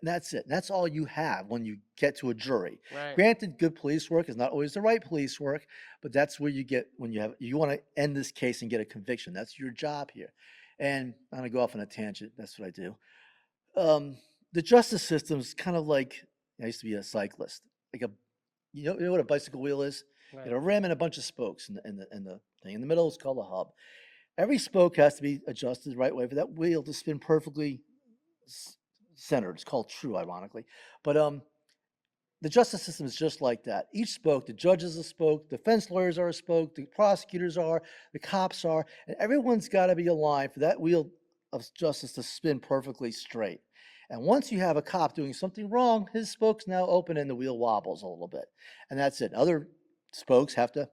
That's it. That's all you have when you get to a jury. Right. Granted, good police work is not always the right police work, but that's where you get when you want to end this case and get a conviction. That's your job here. And I'm gonna go off on a tangent. That's what I do. Um, the justice system is kind of like I used to be a cyclist. Like a you know what a bicycle wheel is? You Right. got a rim and a bunch of spokes, and the thing in the middle is called a hub. Every spoke has to be adjusted the right way for that wheel to spin perfectly s- centered. It's called true, ironically. But the justice system is just like that. Each spoke, the judges are a spoke, defense lawyers are a spoke, the prosecutors are, the cops are, and everyone's got to be aligned for that wheel of justice to spin perfectly straight. And once you have a cop doing something wrong, his spoke's now open and the wheel wobbles a little bit. And that's it. Other spokes have to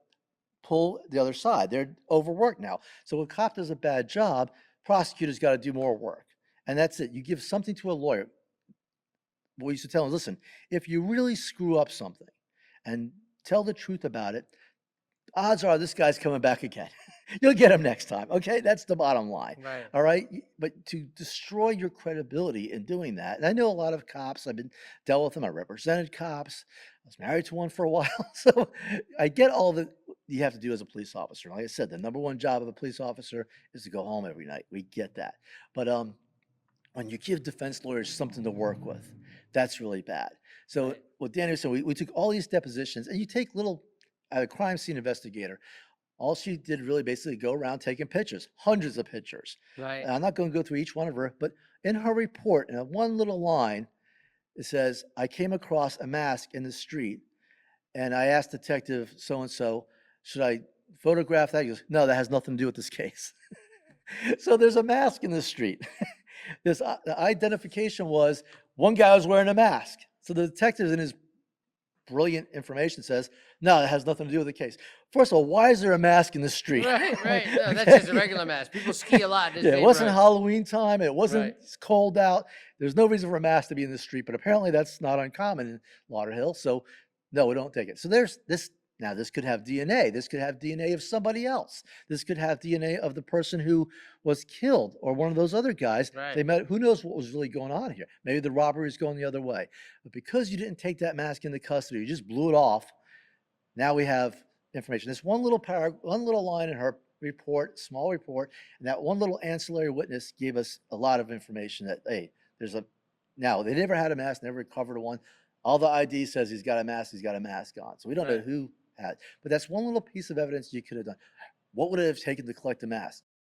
pull the other side. They're overworked now. So when a cop does a bad job, prosecutors got to do more work. And that's it. You give something to a lawyer. We used to tell them, listen, if you really screw up something and tell the truth about it, odds are this guy's coming back again. You'll get him next time. Okay. That's the bottom line. Right. All right. But to destroy your credibility in doing that, and I know a lot of cops, I've been dealt with them. I represented cops. I was married to one for a while. So I get all that you have to do as a police officer. Like I said, the number one job of a police officer is to go home every night. We get that. But when you give defense lawyers something to work with, that's really bad. So Right. what Danny said, we took all these depositions, and you take little a crime scene investigator. All she did really basically go around taking pictures, hundreds of pictures. Right. And I'm not going to go through each one of her, but in her report, in a one little line, it says, "I came across a mask in the street, and I asked Detective so and so, should I photograph that?" He goes, "No, that has nothing to do with this case." So there's a mask in the street. This the identification was one guy was wearing a mask. So the detective in his brilliant information says, no, that has nothing to do with the case. First of all, why is there a mask in the street? Right. Right. No, that's just a Okay. regular mask. People ski a lot in this Yeah, it wasn't neighborhood. Halloween time. It wasn't Right. cold out. There's no reason for a mask to be in the street, but apparently that's not uncommon in Lauderhill. So no, we don't take it. So there's this. Now this could have DNA. This could have DNA of somebody else. This could have DNA of the person who was killed or one of those other guys Right. they met. Who knows what was really going on here? Maybe the robbery is going the other way. But because you didn't take that mask into custody, you just blew it off. Now we have information. This one little paragraph, one little line in her report, small report, and that one little ancillary witness gave us a lot of information that, hey, there's a, now they never had a mask, never recovered one. All the ID says he's got a mask on. So we don't know Right. who had, but that's one little piece of evidence you could have done. What would it have taken to collect the mask?